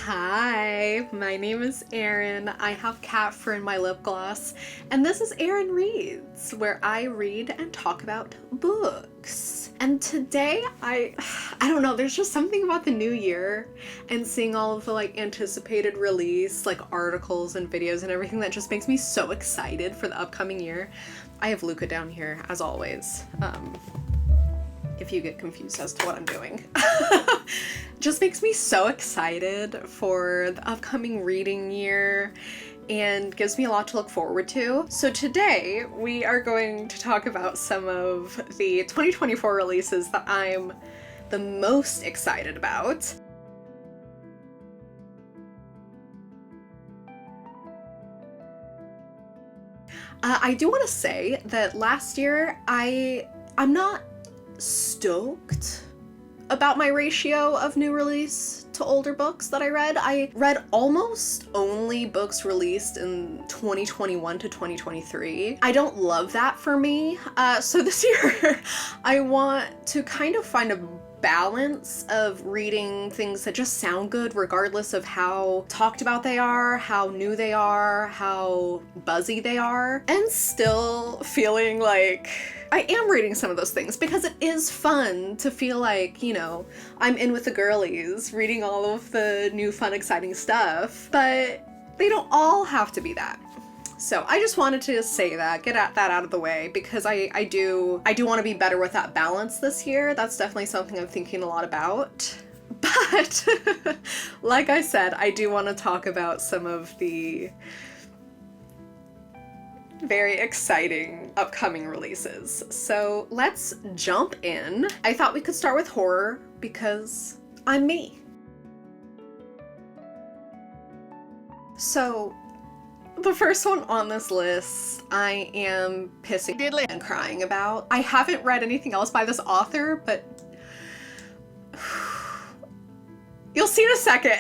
Hi, my name is Arin. I have cat fur in my lip gloss, and this is Arin Reads, where I read and talk about books. And today, I don't know, there's just something about the new year and seeing all of the anticipated release, articles and videos and everything that just makes me so excited for the upcoming year. I have Luca down here, as always. If you get confused as to what I'm doing. Just makes me so excited for the upcoming reading year and gives me a lot to look forward to. So today we are going to talk about some of the 2024 releases that I'm the most excited about. I do want to say that last year I'm not stoked about my ratio of new release to older books that I read. I read almost only books released in 2021 to 2023. I don't love that for me. So this year I want to kind of find a balance of reading things that just sound good regardless of how talked about they are, how new they are, how buzzy they are, and still feeling like I am reading some of those things because it is fun to feel like, I'm in with the girlies reading all of the new fun exciting stuff, but they don't all have to be that. So I just wanted to say that, get that out of the way, because I do want to be better with that balance this year. That's definitely something I'm thinking a lot about. But like I said, I do want to talk about some of the very exciting upcoming releases. So let's jump in. I thought we could start with horror because I'm me. So the first one on this list, I am pissing and crying about. I haven't read anything else by this author, but you'll see in a second.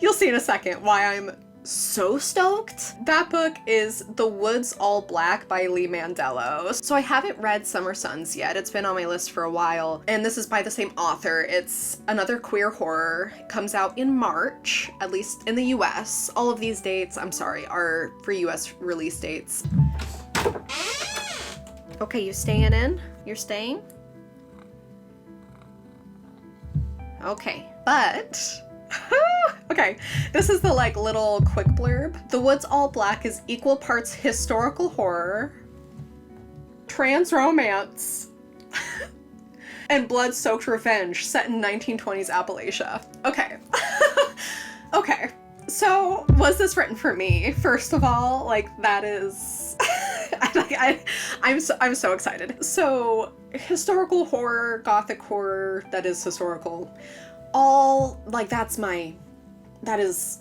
You'll see in a second why I'm so stoked. That book is The Woods All Black by Lee Mandello. So I haven't read Summer Suns yet. It's been on my list for a while, and this is by the same author. It's another queer horror. It comes out in March, at least in the US. All of these dates, I'm sorry, are for US release dates. Okay, you staying in? You're staying? Okay, but okay, this is the little quick blurb. The Woods All Black is equal parts historical horror, trans romance, and blood-soaked revenge set in 1920s Appalachia. Okay. Okay. So, was this written for me? First of all, that is I'm so excited. So, historical horror, gothic horror that is historical, all that is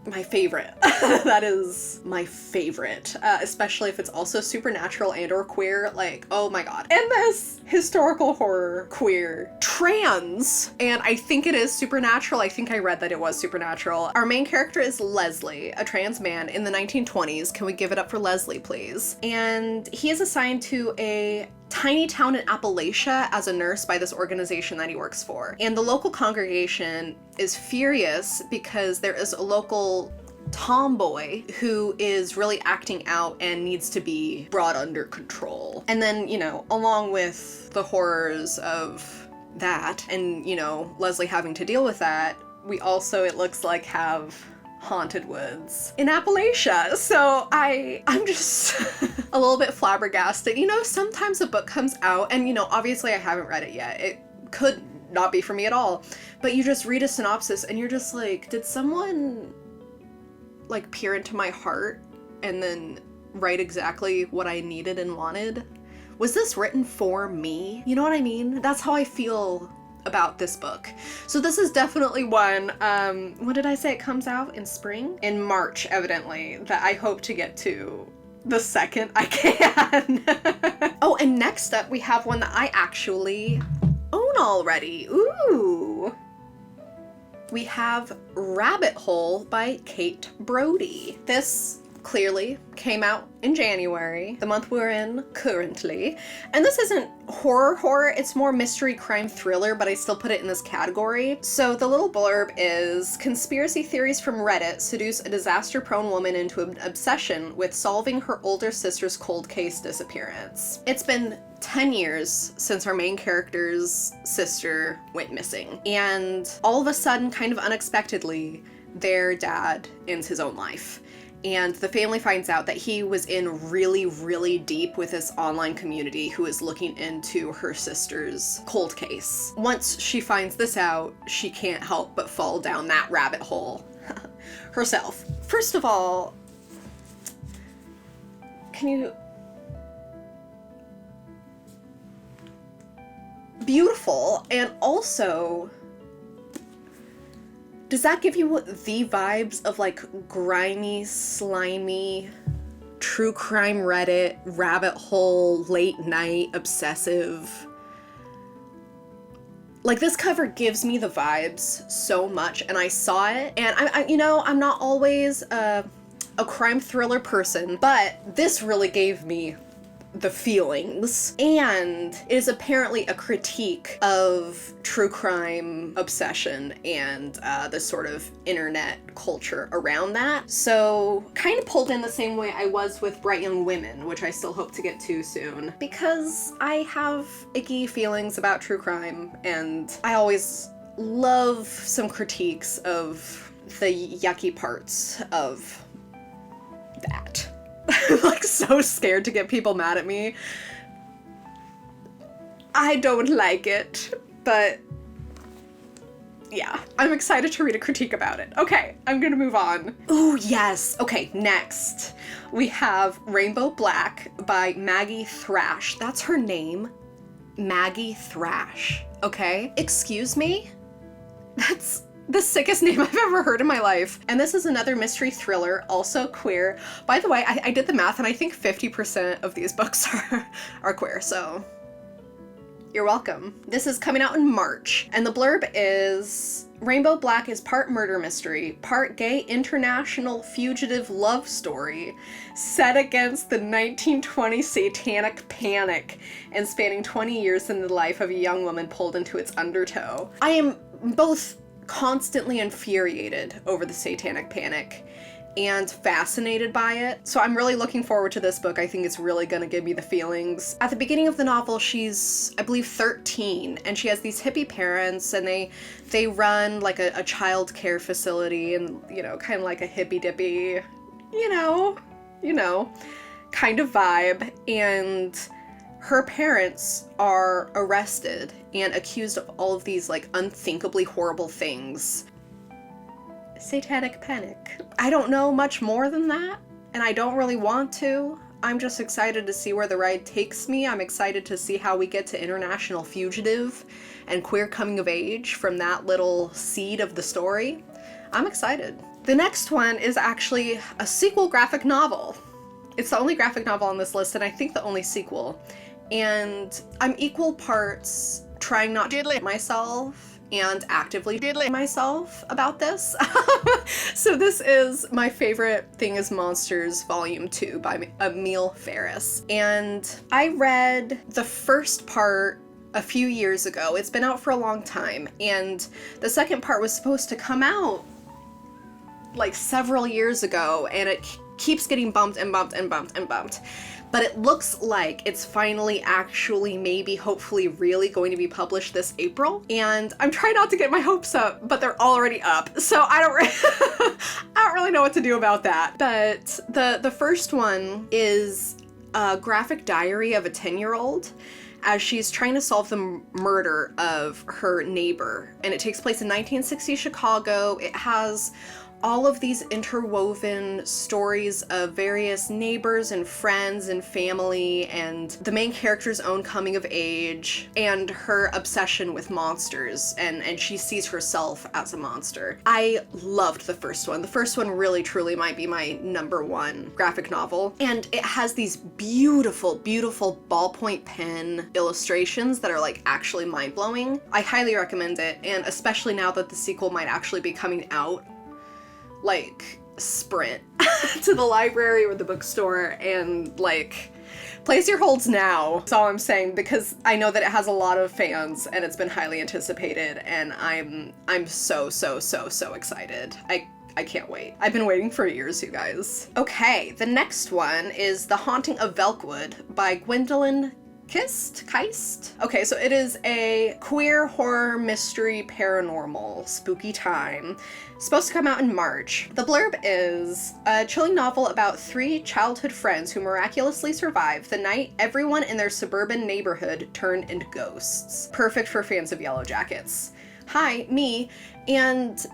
my favorite. That is my favorite, especially if it's also supernatural and or queer. Oh my god. And this historical horror, queer, trans, and I think it is supernatural. I think I read that it was supernatural. Our main character is Leslie, a trans man in the 1920s. Can we give it up for Leslie, please? And he is assigned to a tiny town in Appalachia as a nurse by this organization that he works for. And the local congregation is furious because there is a local tomboy who is really acting out and needs to be brought under control. And then, along with the horrors of that and, Leslie having to deal with that, we also, it looks like, have haunted woods in Appalachia. So I'm just a little bit flabbergasted. Sometimes a book comes out and, obviously I haven't read it yet. It could not be for me at all. But you just read a synopsis and you're just like, did someone peer into my heart and then write exactly what I needed and wanted? Was this written for me? You know what I mean? That's how I feel about this book. So this is definitely one, when did I say it comes out? In spring? In March, evidently, that I hope to get to the second I can. Oh, and next up we have one that I actually own already. Ooh. We have Rabbit Hole by Kate Brody. This clearly came out in January, the month we're in currently. And this isn't horror, it's more mystery crime thriller, but I still put it in this category. So the little blurb is, conspiracy theories from Reddit seduce a disaster-prone woman into an obsession with solving her older sister's cold case disappearance. It's been 10 years since our main character's sister went missing, and all of a sudden, kind of unexpectedly, their dad ends his own life. And the family finds out that he was in really, really deep with this online community who is looking into her sister's cold case. Once she finds this out, she can't help but fall down that rabbit hole herself. First of all, can you... Beautiful, and also... Does that give you the vibes of like grimy, slimy, true crime Reddit, rabbit hole, late night, obsessive? Like, this cover gives me the vibes so much, and I saw it, and I'm not always a crime thriller person, but this really gave me the feelings. And it is apparently a critique of true crime obsession and the sort of internet culture around that. So kind of pulled in the same way I was with Bright Young Women, which I still hope to get to soon, because I have icky feelings about true crime, and I always love some critiques of the yucky parts of that. I'm like so scared to get people mad at me. I don't like it, but yeah, I'm excited to read a critique about it. Okay, I'm gonna move on. Ooh, yes. Okay, next we have Rainbow Black by Maggie Thrash. That's her name, Maggie Thrash. Okay, excuse me? That's the sickest name I've ever heard in my life. And this is another mystery thriller, also queer. By the way, I did the math, and I think 50% of these books are queer, so you're welcome. This is coming out in March, and the blurb is, Rainbow Black is part murder mystery, part gay international fugitive love story, set against the 1920 satanic panic and spanning 20 years in the life of a young woman pulled into its undertow. I am both constantly infuriated over the satanic panic and fascinated by it. So I'm really looking forward to this book. I think it's really gonna give me the feelings. At the beginning of the novel, she's, I believe, 13, and she has these hippie parents, and they run like a child care facility, and, you know, kind of like a hippie dippy, you know, kind of vibe. And her parents are arrested and accused of all of these like unthinkably horrible things. Satanic panic. I don't know much more than that, and I don't really want to. I'm just excited to see where the ride takes me. I'm excited to see how we get to international fugitive and queer coming of age from that little seed of the story. I'm excited. The next one is actually a sequel graphic novel. It's the only graphic novel on this list, and I think the only sequel. And I'm equal parts trying not to hate myself and actively hate myself about this. So this is My Favorite Thing is Monsters Volume 2 by Emil Ferris. And I read the first part a few years ago. It's been out for a long time. And the second part was supposed to come out like several years ago, and it keeps getting bumped and bumped and bumped and bumped. But it looks like it's finally actually maybe hopefully really going to be published this April. And I'm trying not to get my hopes up, but they're already up. So I don't really know what to do about that. But the first one is a graphic diary of a 10-year-old as she's trying to solve the murder of her neighbor. And it takes place in 1960 Chicago. It has all of these interwoven stories of various neighbors and friends and family, and the main character's own coming of age and her obsession with monsters, and she sees herself as a monster. I loved the first one. The first one really truly might be my #1 graphic novel, and it has these beautiful, beautiful ballpoint pen illustrations that are like actually mind-blowing. I highly recommend it, and especially now that the sequel might actually be coming out like sprint to the library or the bookstore and like place your holds now. That's all I'm saying, because I know that it has a lot of fans and it's been highly anticipated, and I'm so excited. I can't wait. I've been waiting for years, you guys. Okay, the next one is The Haunting of Velkwood by Gwendolyn Keist? Okay, so it is a queer horror mystery paranormal spooky time. It's supposed to come out in March. The blurb is a chilling novel about 3 childhood friends who miraculously survive the night everyone in their suburban neighborhood turned into ghosts. Perfect for fans of Yellow Jackets. Hi, me. And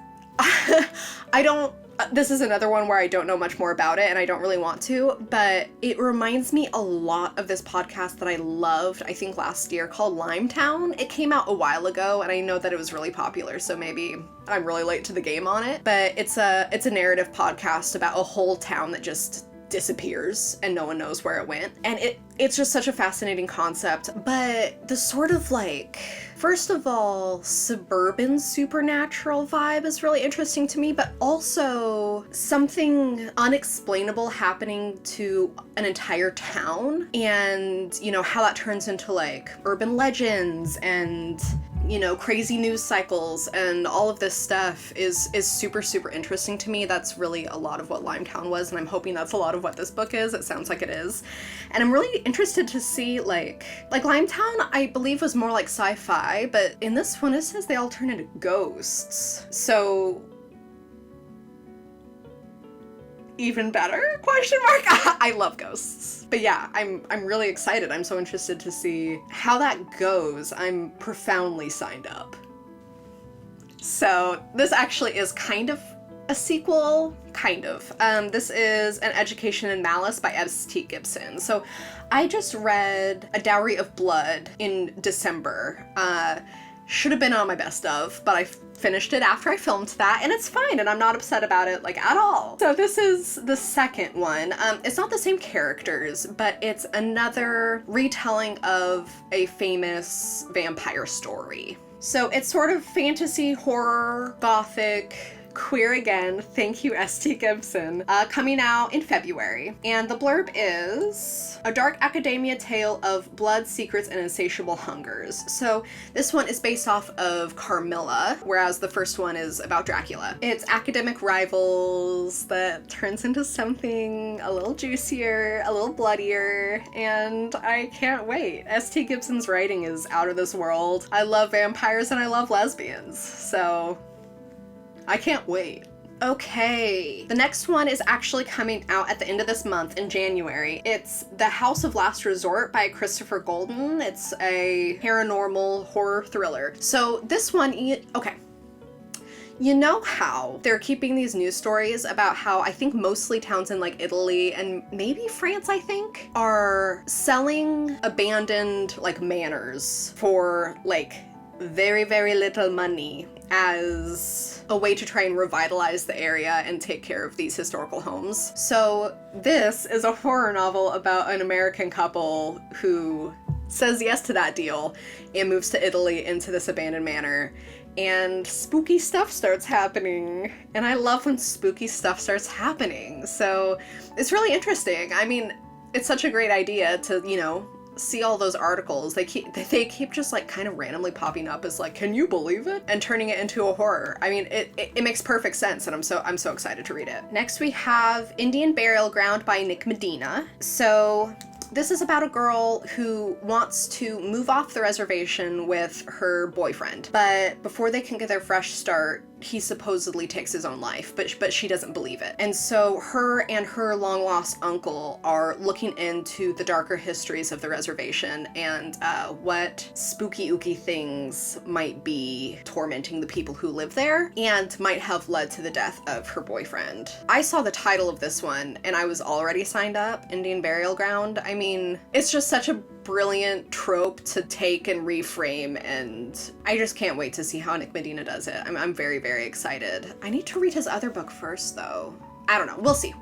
this is another one where I don't know much more about it and I don't really want to, but it reminds me a lot of this podcast that I loved, I think last year, called Limetown. It came out a while ago and I know that it was really popular, so maybe I'm really late to the game on it, but it's a narrative podcast about a whole town that just disappears and no one knows where it went. And it's just such a fascinating concept, but the sort of like, first of all, suburban supernatural vibe is really interesting to me, but also something unexplainable happening to an entire town, and you know how that turns into like urban legends and crazy news cycles and all of this stuff is super interesting to me. That's really a lot of what Limetown was, and I'm hoping that's a lot of what this book is. It sounds like it is. And I'm really interested to see like Limetown, I believe, was more like sci-fi, but in this one it says they all turn into ghosts. So even better? Question mark? I love ghosts. But yeah, I'm really excited. I'm so interested to see how that goes. I'm profoundly signed up. So this actually is kind of a sequel, kind of. This is An Education in Malice by S.T. Gibson. So I just read A Dowry of Blood in December. Should have been on my best of, but I finished it after I filmed that, and it's fine, and I'm not upset about it, like, at all. So this is the second one. It's not the same characters, but it's another retelling of a famous vampire story. So it's sort of fantasy, horror, gothic, queer again, thank you S.T. Gibson, coming out in February. And the blurb is a dark academia tale of blood, secrets, and insatiable hungers. So this one is based off of Carmilla, whereas the first one is about Dracula. It's academic rivals that turns into something a little juicier, a little bloodier, and I can't wait. S.T. Gibson's writing is out of this world. I love vampires and I love lesbians, so I can't wait. Okay, the next one is actually coming out at the end of this month in January. It's The House of Last Resort by Christopher Golden. It's a paranormal horror thriller. So this one, okay. You know how they're keeping these news stories about how I think mostly towns in like Italy and maybe France, I think, are selling abandoned like manors for like very little money as a way to try and revitalize the area and take care of these historical homes. So this is a horror novel about an American couple who says yes to that deal and moves to Italy into this abandoned manor, and spooky stuff starts happening, and I love when spooky stuff starts happening. So it's really interesting. I mean, it's such a great idea to, see all those articles. They keep just like kind of randomly popping up as like, can you believe it? And turning it into a horror. I mean, it makes perfect sense, and I'm so excited to read it. Next we have Indian Burial Ground by Nick Medina. So this is about a girl who wants to move off the reservation with her boyfriend, but before they can get their fresh start, he supposedly takes his own life, but she doesn't believe it. And so her and her long-lost uncle are looking into the darker histories of the reservation and what spooky ooky things might be tormenting the people who live there and might have led to the death of her boyfriend. I saw the title of this one and I was already signed up, Indian Burial Ground. I mean, it's just such a brilliant trope to take and reframe, and I just can't wait to see how Nick Medina does it. I'm very excited. I need to read his other book first though. I don't know. We'll see.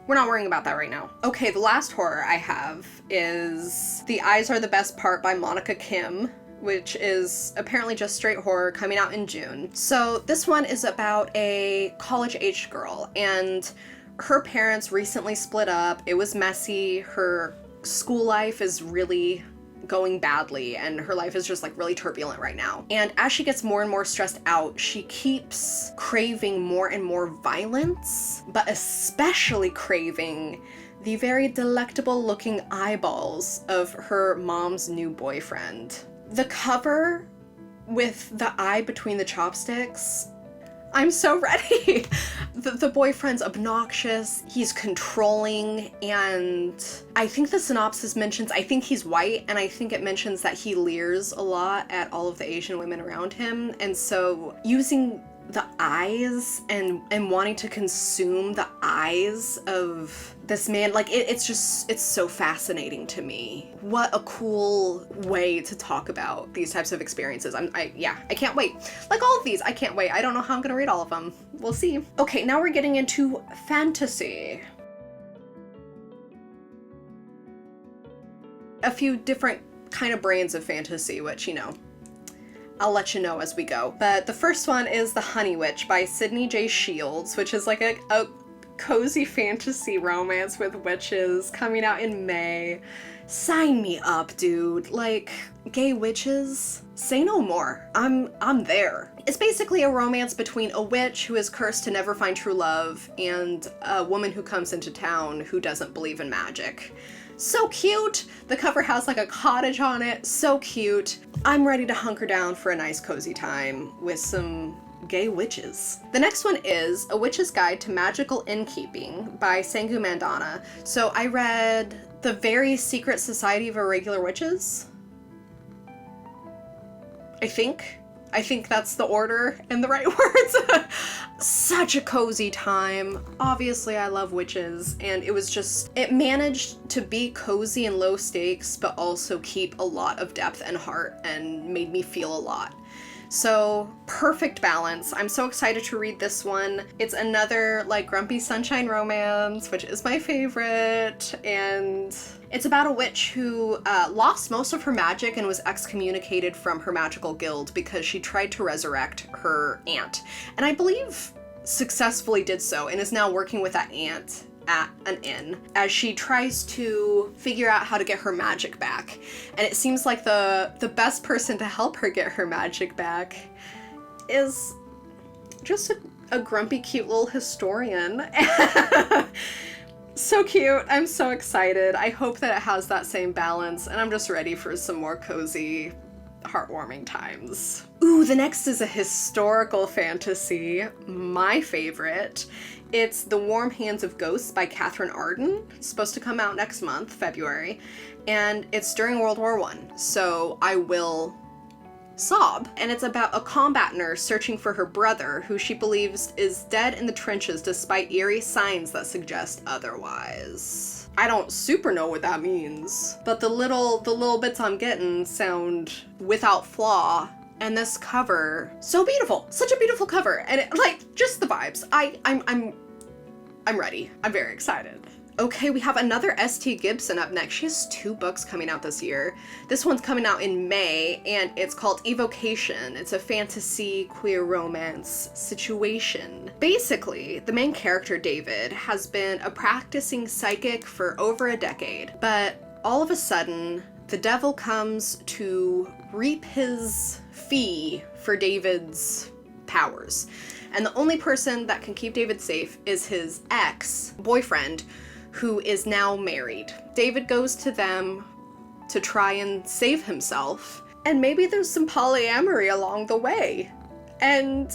We're not worrying about that right now. Okay, the last horror I have is The Eyes Are the Best Part by Monica Kim, which is apparently just straight horror, coming out in June. So this one is about a college-aged girl, and her parents recently split up. It was messy. Her school life is really going badly, and her life is just like really turbulent right now. And as she gets more and more stressed out, she keeps craving more and more violence, but especially craving the very delectable looking eyeballs of her mom's new boyfriend. The cover with the eye between the chopsticks, I'm so ready. The boyfriend's obnoxious, he's controlling, and I think the synopsis mentions, I think he's white, and I think it mentions that he leers a lot at all of the Asian women around him, and so using the eyes and wanting to consume the eyes of this man, like it's so fascinating to me. What a cool way to talk about these types of experiences. I can't wait. Like all of these, I can't wait. I don't know how I'm gonna read all of them. We'll see. Okay, now we're getting into fantasy. A few different kind of brands of fantasy, which, you know, I'll let you know as we go. But the first one is The Honey Witch by Sydney J. Shields, which is like a cozy fantasy romance with witches, coming out in May. Sign me up, dude. Like, gay witches? Say no more. I'm there. It's basically a romance between a witch who is cursed to never find true love and a woman who comes into town who doesn't believe in magic. So cute! The cover has like a cottage on it, so cute. I'm ready to hunker down for a nice cozy time with some gay witches. The next one is A Witch's Guide to Magical Innkeeping by Sangu Mandana. So I read The Very Secret Society of Irregular Witches. I think that's the order and the right words. Such a cozy time. Obviously, I love witches, and it managed to be cozy and low stakes, but also keep a lot of depth and heart and made me feel a lot. So, perfect balance. I'm so excited to read this one. It's another, like, grumpy sunshine romance, which is my favorite, and it's about a witch who lost most of her magic and was excommunicated from her magical guild because she tried to resurrect her aunt. And I believe successfully did so, and is now working with that aunt at an inn as she tries to figure out how to get her magic back. And it seems like the best person to help her get her magic back is just a grumpy, cute little historian. So cute. I'm so excited. I hope that it has that same balance, and I'm just ready for some more cozy, heartwarming times. Ooh, the next is a historical fantasy, my favorite. It's The Warm Hands of Ghosts by Catherine Arden. It's supposed to come out next month, February, and it's during World War I, so I will sob. And it's about a combat nurse searching for her brother, who she believes is dead in the trenches despite eerie signs that suggest otherwise. I don't super know what that means, but the little bits I'm getting sound without flaw. And this cover, so beautiful, such a beautiful cover, and it, like, just the vibes. I'm ready. I'm very excited. Okay, we have another S.T. Gibson up next. She has 2 books coming out this year. This one's coming out in May, and it's called Evocation. It's a fantasy queer romance situation. Basically, the main character, David, has been a practicing psychic for over a decade, but all of a sudden, the devil comes to reap his fee for David's powers. And the only person that can keep David safe is his ex-boyfriend, who is now married. David goes to them to try and save himself, and maybe there's some polyamory along the way. And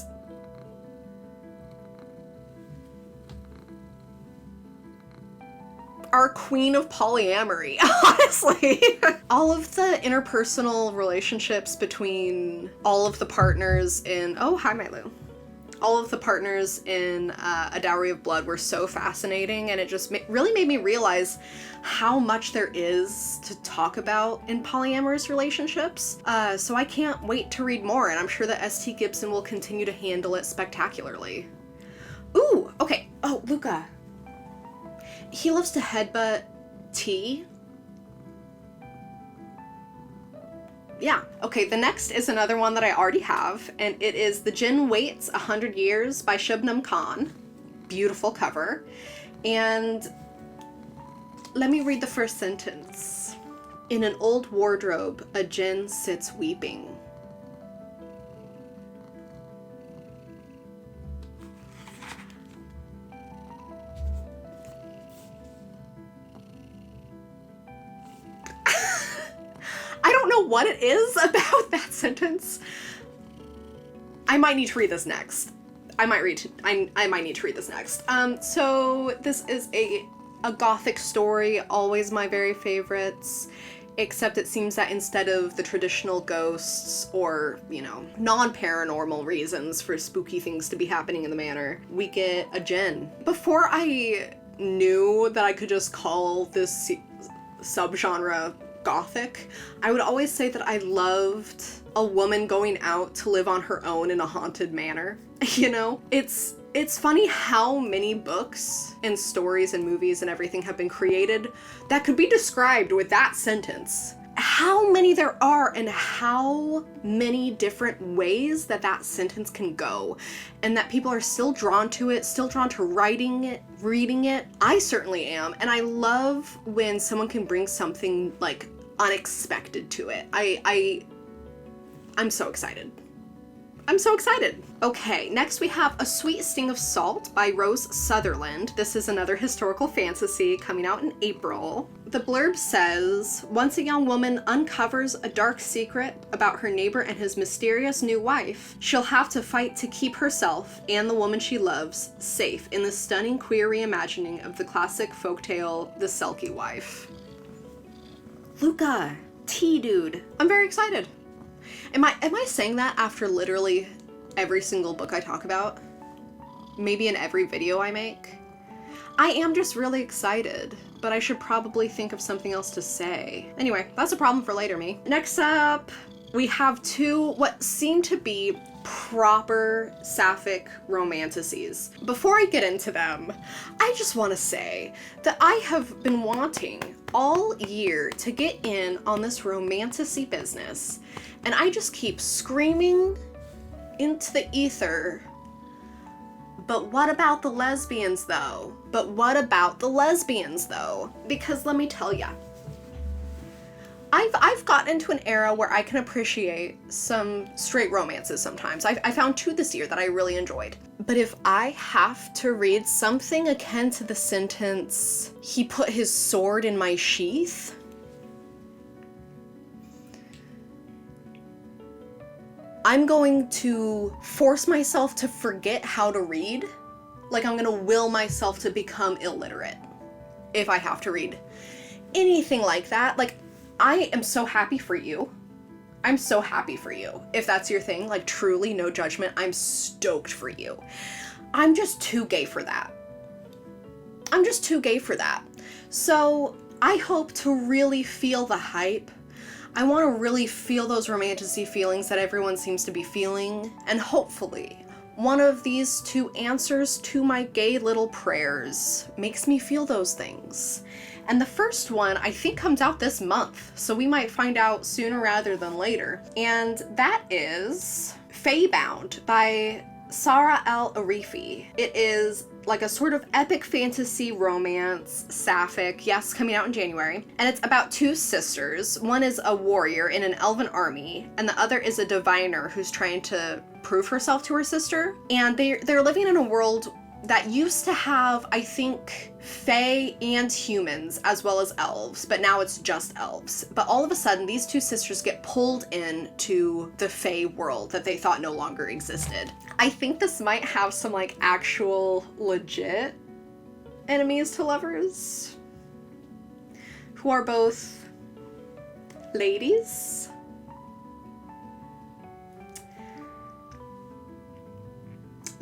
our queen of polyamory, honestly. All of the interpersonal relationships between all of the partners in, oh, hi, Mylu. All of the partners in A Dowry of Blood were so fascinating, and it just really made me realize how much there is to talk about in polyamorous relationships. So I can't wait to read more, and I'm sure that S.T. Gibson will continue to handle it spectacularly. Ooh, okay. Oh, Luca. He loves to headbutt tea. yeah. Okay, the next is another one that I already have, and it is The Jinn Waits 100 Years by Shubnam Khan. Beautiful cover. And let me read the first sentence. In an old wardrobe, a djinn sits weeping. I don't know what it is about that sentence. I might need to read this next. I might need to read this next. So this is a gothic story, always my very favorites, except it seems that instead of the traditional ghosts or, you know, non-paranormal reasons for spooky things to be happening in the manor, we get a djinn. Before I knew that I could just call this subgenre gothic, I would always say that I loved a woman going out to live on her own in a haunted manor. You know, it's funny how many books and stories and movies and everything have been created that could be described with that sentence. How many there are and how many different ways that that sentence can go, and that people are still drawn to it, still drawn to writing it, reading it. I certainly am, and I love when someone can bring something like unexpected to it. I'm so excited. I'm so excited. Okay, next we have A Sweet Sting of Salt by Rose Sutherland. This is another historical fantasy coming out in April. The blurb says, once a young woman uncovers a dark secret about her neighbor and his mysterious new wife, she'll have to fight to keep herself and the woman she loves safe in the stunning queer reimagining of the classic folktale, The Selkie Wife. Luca, dude. I'm very excited. Am I saying that after literally every single book I talk about? Maybe in every video I make? I am just really excited, but I should probably think of something else to say. Anyway, that's a problem for later me. Next up, we have two what seem to be proper sapphic romanticises. Before I get into them, I just want to say that I have been wanting all year to get in on this romanticy business, and I just keep screaming into the ether, but what about the lesbians though? But what about the lesbians though? Because let me tell ya, I've gotten into an era where I can appreciate some straight romances sometimes. I found two this year that I really enjoyed. But if I have to read something akin to the sentence, he put his sword in my sheath, I'm going to force myself to forget how to read. Like, I'm gonna will myself to become illiterate if I have to read anything like that. Like, I am so happy for you. I'm so happy for you. If that's your thing, like, truly, no judgment, I'm stoked for you. I'm just too gay for that. I'm just too gay for that. So I hope to really feel the hype. I want to really feel those romanticy feelings that everyone seems to be feeling, and hopefully one of these two answers to my gay little prayers makes me feel those things. And the first one I think comes out this month, so we might find out sooner rather than later. And that is Feybound by Sara El-Arifi. It is like a sort of epic fantasy romance, sapphic, yes, coming out in January. And it's about two sisters. One is a warrior in an elven army, and the other is a diviner who's trying to prove herself to her sister. And they're living in a world that used to have, I think, fae and humans as well as elves, but now it's just elves. But all of a sudden, these two sisters get pulled into the fae world that they thought no longer existed. I think this might have some like actual legit enemies to lovers who are both ladies.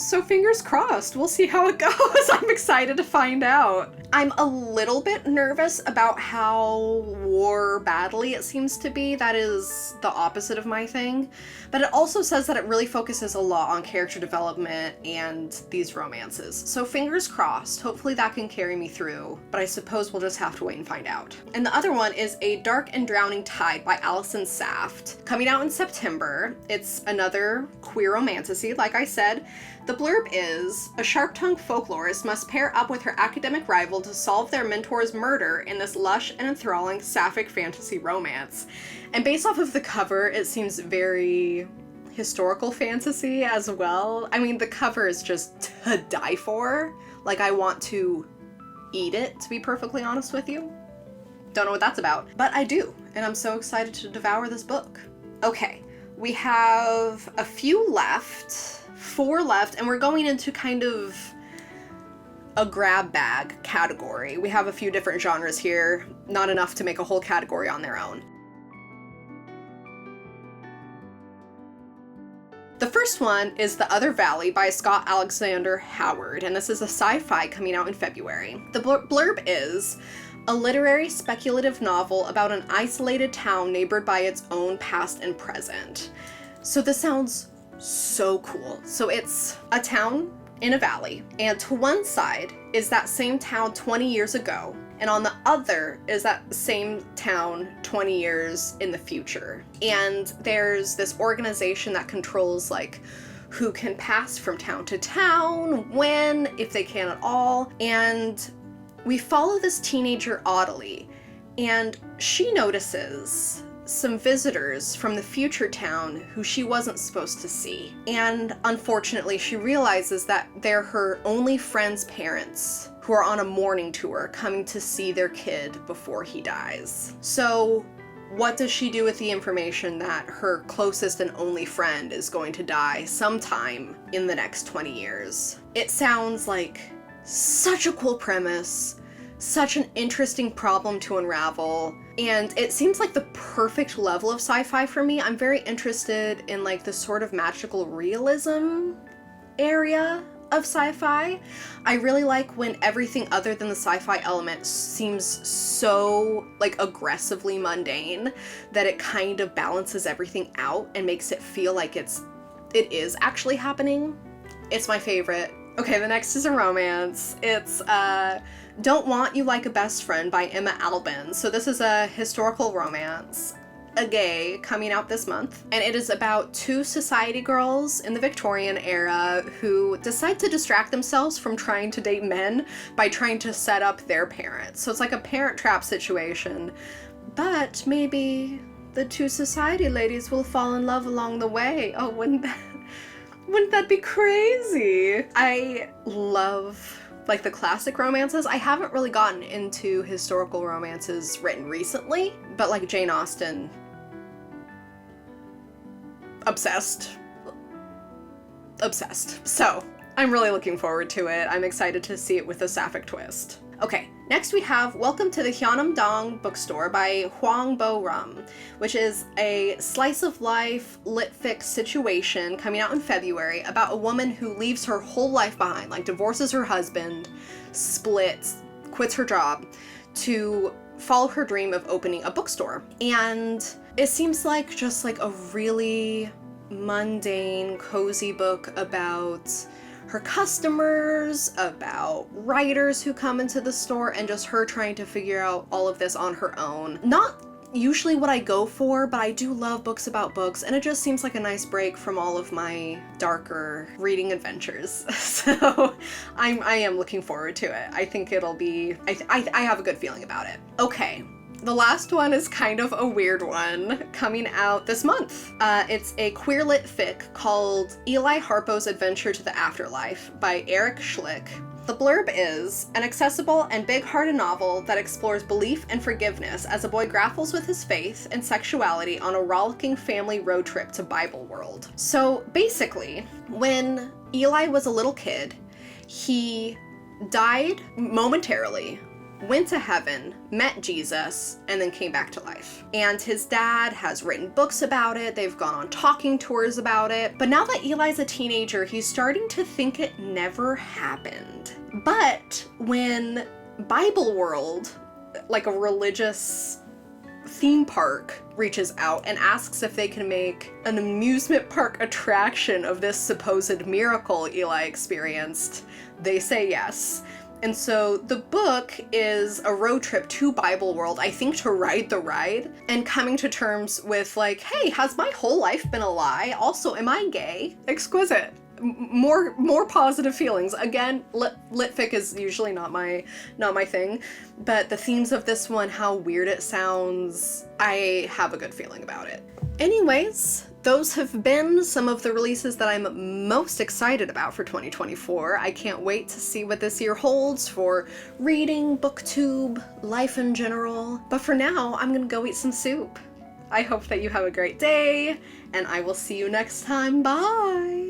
So fingers crossed, we'll see how it goes. I'm excited to find out. I'm a little bit nervous about how war badly it seems to be. That is the opposite of my thing. But it also says that it really focuses a lot on character development and these romances. So fingers crossed, hopefully that can carry me through, but I suppose we'll just have to wait and find out. And the other one is A Dark and Drowning Tide by Alison Saft, coming out in September. It's another queer romantasy, like I said. The blurb is, a sharp-tongued folklorist must pair up with her academic rival to solve their mentor's murder in this lush and enthralling sapphic fantasy romance. And based off of the cover, it seems very historical fantasy as well. I mean, the cover is just to die for. Like, I want to eat it, to be perfectly honest with you. Don't know what that's about, but I do, and I'm so excited to devour this book. Okay, we have a few left. 4 left, and we're going into kind of a grab bag category. We have a few different genres here, not enough to make a whole category on their own. The first one is The Other Valley by Scott Alexander Howard, and this is a sci-fi coming out in February. The blurb is, a literary speculative novel about an isolated town neighbored by its own past and present. So this sounds so cool. So it's a town in a valley, and to one side is that same town 20 years ago, and on the other is that same town 20 years in the future. And there's this organization that controls like who can pass from town to town, when, if they can at all. And we follow this teenager Audley, and she notices some visitors from the future town who she wasn't supposed to see. And unfortunately, she realizes that they're her only friend's parents who are on a mourning tour coming to see their kid before he dies. So what does she do with the information that her closest and only friend is going to die sometime in the next 20 years? It sounds like such a cool premise, such an interesting problem to unravel, and it seems like the perfect level of sci-fi for me. I'm very interested in like the sort of magical realism area of sci-fi. I really like when everything other than the sci-fi element seems so like aggressively mundane that it kind of balances everything out and makes it feel like it is actually happening. It's my favorite. Okay, the next is a romance. It's Don't Want You Like a Best Friend by Emma Albin. So this is a historical romance, a gay, coming out this month. And it is about 2 society girls in the Victorian era who decide to distract themselves from trying to date men by trying to set up their parents. So it's like a parent trap situation. But maybe the 2 society ladies will fall in love along the way. Oh, wouldn't that be crazy? I love like the classic romances. I haven't really gotten into historical romances written recently, but like Jane Austen, obsessed. So I'm really looking forward to it. I'm excited to see it with a sapphic twist. Okay, next we have Welcome to the Hyeonam-dong Bookstore by Hwang Bo-rum, which is a slice-of-life lit fic situation coming out in February about a woman who leaves her whole life behind, like divorces her husband, splits, quits her job, to follow her dream of opening a bookstore. And it seems like just like a really mundane, cozy book about her customers, about writers who come into the store, and just her trying to figure out all of this on her own. Not usually what I go for, but I do love books about books, and it just seems like a nice break from all of my darker reading adventures. So I am looking forward to it. I think it'll be, I have a good feeling about it. Okay. The last one is kind of a weird one, coming out this month. It's a queer lit fic called Eli Harpo's Adventure to the Afterlife by Eric Schlick. The blurb is an accessible and big-hearted novel that explores belief and forgiveness as a boy grapples with his faith and sexuality on a rollicking family road trip to Bible World. So basically, when Eli was a little kid, he died momentarily, went to heaven, met Jesus, and then came back to life. And his dad has written books about it, they've gone on talking tours about it, but now that Eli's a teenager, he's starting to think it never happened. But when Bible World, like a religious theme park, reaches out and asks if they can make an amusement park attraction of this supposed miracle Eli experienced. They say yes. And so the book is a road trip to Bible World, I think to ride the ride, and coming to terms with like, hey, has my whole life been a lie? Also, am I gay? Exquisite. More positive feelings. Again, litfic is usually not my thing, but the themes of this one, how weird it sounds, I have a good feeling about it. Anyways, those have been some of the releases that I'm most excited about for 2024. I can't wait to see what this year holds for reading, booktube, life in general. But for now, I'm gonna go eat some soup. I hope that you have a great day, and I will see you next time. Bye!